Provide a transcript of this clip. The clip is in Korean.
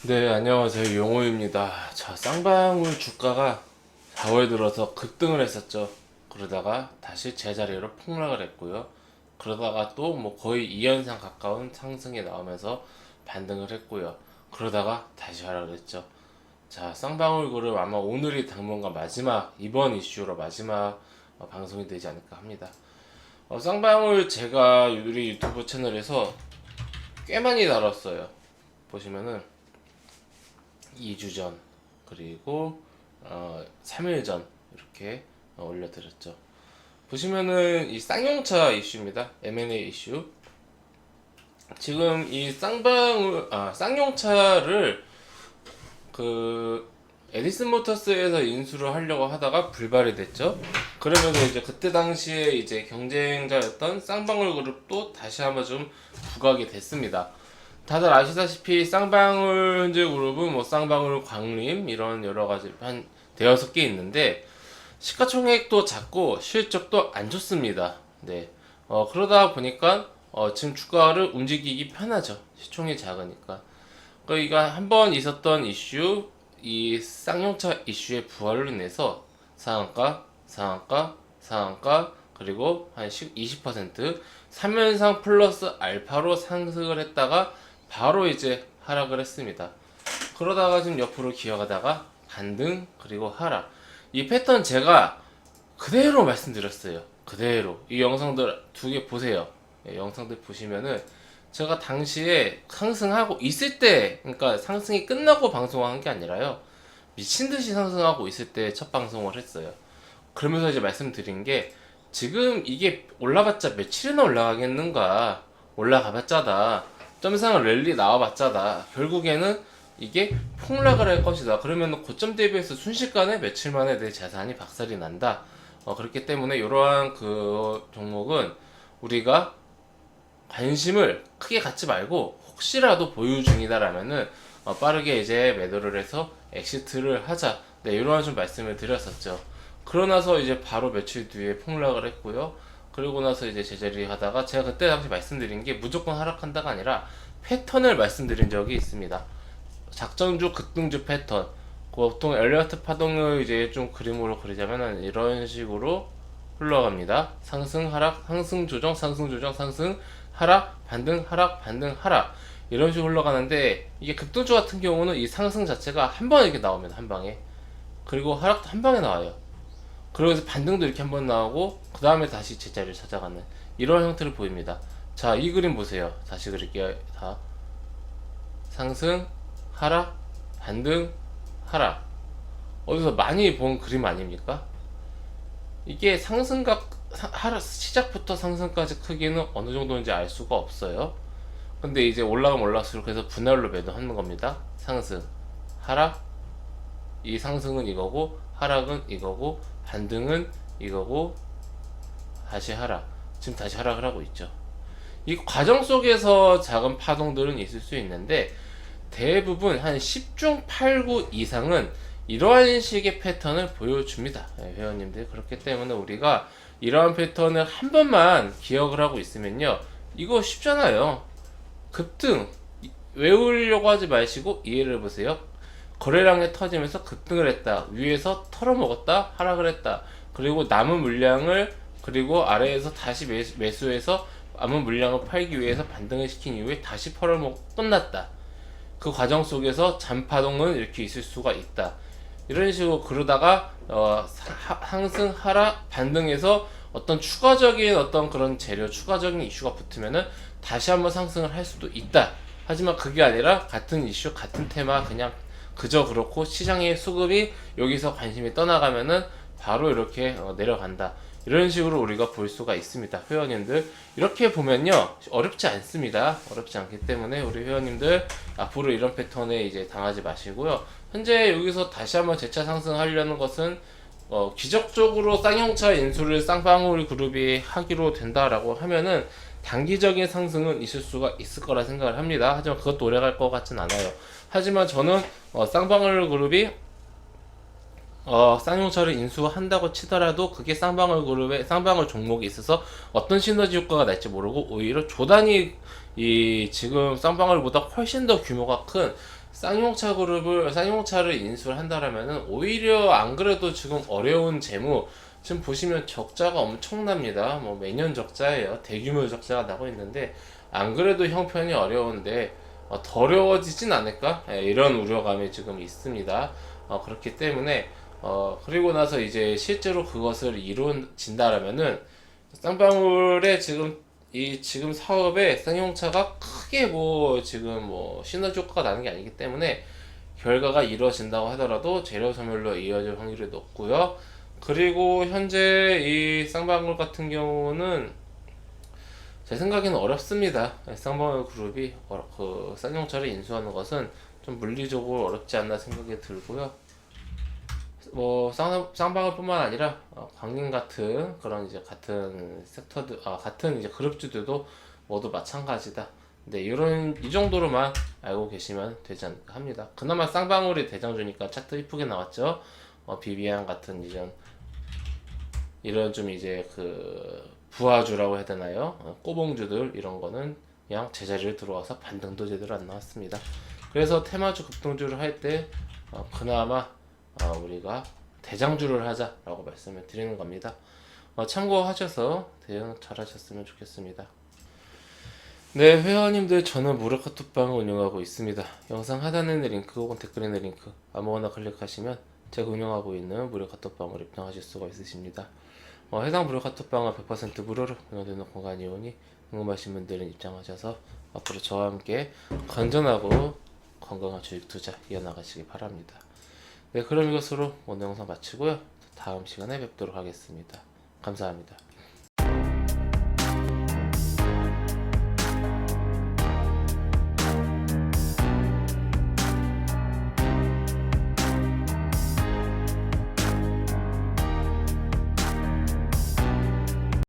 네, 안녕하세요. 용호입니다. 자, 쌍방울 주가가 4월 들어서 급등을 했었죠. 그러다가 다시 제자리로 폭락을 했고요. 그러다가 또 뭐 거의 2연상 가까운 상승이 나오면서 반등을 했고요. 그러다가 다시 하락을 했죠. 자, 쌍방울 그룹 아마 오늘이 당분간 마지막, 이번 이슈로 마지막 방송이 되지 않을까 합니다. 쌍방울 제가 우리 유튜브 채널에서 꽤 많이 다뤘어요. 보시면은 2주 전 그리고 3일 전 이렇게 올려드렸죠. 보시면은 이 쌍용차 이슈입니다. M&A 이슈. 지금 이 쌍용차를 그 에디슨 모터스에서 인수를 하려고 하다가 불발이 됐죠. 그러면서 이제 그때 당시에 이제 경쟁자였던 쌍방울 그룹도 다시 한번 좀 부각이 됐습니다. 다들 아시다시피 쌍방울 현재 그룹은 뭐 쌍방울 광림 이런 여러 가지 한 대여섯 개 있는데 시가총액도 작고 실적도 안 좋습니다. 네. 그러다 보니까 지금 주가를 움직이기 편하죠. 시총이 작으니까. 그러니까 한번 있었던 이슈, 이 쌍용차 이슈의 부활로 인해서 상한가, 그리고 한 20% 3연상 플러스 알파로 상승을 했다가 바로 이제 하락을 했습니다. 그러다가 지금 옆으로 기어가다가 반등 그리고 하락. 이 패턴 제가 그대로 말씀드렸어요. 그대로 이 영상들 두 개 보세요. 영상들 보시면은 제가 당시에 상승하고 있을 때, 그러니까 상승이 끝나고 방송한 게 아니라요, 미친 듯이 상승하고 있을 때 첫 방송을 했어요. 그러면서 이제 말씀드린 게 지금 이게 올라봤자 며칠이나 올라가겠는가, 올라가봤자다, 점상 랠리 나와봤자다, 결국에는 이게 폭락을 할 것이다. 그러면 고점 대비해서 순식간에 며칠 만에 내 자산이 박살이 난다. 그렇기 때문에 이러한 그 종목은 우리가 관심을 크게 갖지 말고 혹시라도 보유 중이다라면은 빠르게 이제 매도를 해서 엑시트를 하자. 네, 이러한 좀 말씀을 드렸었죠. 그러고 나서 이제 바로 며칠 뒤에 폭락을 했고요. 그리고 나서 이제 제자리 하다가 제가 그때 당시 말씀드린 게 무조건 하락한다가 아니라 패턴을 말씀드린 적이 있습니다. 작전주 급등주 패턴. 보통 엘리어트 파동을 이제 좀 그림으로 그리자면은 이런 식으로 흘러갑니다. 상승, 하락, 상승, 조정, 상승, 조정, 상승, 하락, 반등, 하락, 반등, 하락. 이런 식으로 흘러가는데, 이게 급등주 같은 경우는 이 상승 자체가 한 번에 이렇게 나옵니다. 한 방에. 그리고 하락도 한 방에 나와요. 그러면서 반등도 이렇게 한 번 나오고, 그 다음에 다시 제자리를 찾아가는 이런 형태를 보입니다. 자, 이 그림 보세요. 다시 그릴게요. 다. 상승, 하락, 반등, 하락. 어디서 많이 본 그림 아닙니까? 이게 하락, 시작부터 상승까지 크기는 어느 정도인지 알 수가 없어요. 근데 이제 올라가면 올라갈수록 해서 분할로 매도하는 겁니다. 상승, 하락, 이 상승은 이거고, 하락은 이거고, 반등은 이거고, 다시 하락. 지금 다시 하락을 하고 있죠. 이 과정 속에서 작은 파동들은 있을 수 있는데, 대부분 한 10중 8구 이상은 이러한 식의 패턴을 보여줍니다. 회원님들. 그렇기 때문에 우리가 이러한 패턴을 한 번만 기억을 하고 있으면요, 이거 쉽잖아요. 급등 외우려고 하지 마시고 이해를 해보세요. 거래량이 터지면서 급등을 했다, 위에서 털어먹었다, 하락을 했다, 그리고 남은 물량을, 그리고 아래에서 다시 매수해서 남은 물량을 팔기 위해서 반등을 시킨 이후에 다시 털어먹고 끝났다. 그 과정 속에서 잔파동은 이렇게 있을 수가 있다. 이런 식으로 그러다가 상승, 하락, 반등해서 어떤 추가적인 어떤 그런 재료, 추가적인 이슈가 붙으면은 다시 한번 상승을 할 수도 있다. 하지만 그게 아니라 같은 이슈, 같은 테마, 그냥 그저 그렇고 시장의 수급이 여기서 관심이 떠나가면은 바로 이렇게 내려간다. 이런 식으로 우리가 볼 수가 있습니다. 회원님들, 이렇게 보면요, 어렵지 않습니다. 어렵지 않기 때문에 우리 회원님들 앞으로 이런 패턴에 이제 당하지 마시고요. 현재 여기서 다시 한번 재차 상승하려는 것은 기적적으로 쌍용차 인수를 쌍방울 그룹이 하기로 된다라고 하면은 단기적인 상승은 있을 수가 있을 거라 생각을 합니다. 하지만 그것도 오래갈 것 같진 않아요. 하지만 저는 쌍방울 그룹이 쌍용차를 인수한다고 치더라도 그게 쌍방울 그룹의 쌍방울 종목에 있어서 어떤 시너지 효과가 날지 모르고, 오히려 조단위 이 지금 쌍방울보다 훨씬 더 규모가 큰 쌍용차 그룹을 쌍용차를 인수를 한다라면은 오히려 안 그래도 지금 어려운 재무 지금 보시면 적자가 엄청납니다. 뭐 매년 적자예요. 대규모 적자가 나고 있는데 안 그래도 형편이 어려운데 더 어려워지진 않을까? 예, 이런 우려감이 지금 있습니다. 그렇기 때문에 그리고 나서 이제 실제로 그것을 이루어진다라면은 쌍방울의 지금 사업에 쌍용차가 크게 뭐 지금 뭐 시너지 효과가 나는 게 아니기 때문에 결과가 이루어진다고 하더라도 재료 소멸로 이어질 확률이 높고요. 그리고 현재 이 쌍방울 같은 경우는 제 생각에는 어렵습니다. 쌍방울 그룹이 그 쌍용차를 인수하는 것은 좀 물리적으로 어렵지 않나 생각이 들고요. 뭐 쌍방울뿐만 아니라 광림 같은 그런 이제 같은 섹터들 같은 이제 그룹주들도 모두 마찬가지다. 근데 이 정도로만 알고 계시면 되지 않을까 합니다. 그나마 쌍방울이 대장주니까 차트 이쁘게 나왔죠. 비비안 같은 이런 좀 이제 그 부하주라고 해야 되나요? 꼬봉주들 이런 거는 그냥 제자리를 들어와서 반등도 제대로 안 나왔습니다. 그래서 테마주 급등주를 할 때 그나마 우리가 대장주를 하자라고 말씀을 드리는 겁니다. 참고하셔서 대응 잘 하셨으면 좋겠습니다. 네, 회원님들 저는 무료 카톡방을 운영하고 있습니다. 영상 하단에 있는 링크 혹은 댓글에 있는 링크 아무거나 클릭하시면 제가 운영하고 있는 무료 카톡방을 입장하실 수가 있으십니다. 해당 무료 카톡방은 100% 무료로 운영되는 공간이오니 궁금하신 분들은 입장하셔서 앞으로 저와 함께 건전하고 건강한 주식 투자 이어나가시기 바랍니다. 네, 그럼 이것으로 오늘 영상 마치고요. 다음 시간에 뵙도록 하겠습니다. 감사합니다.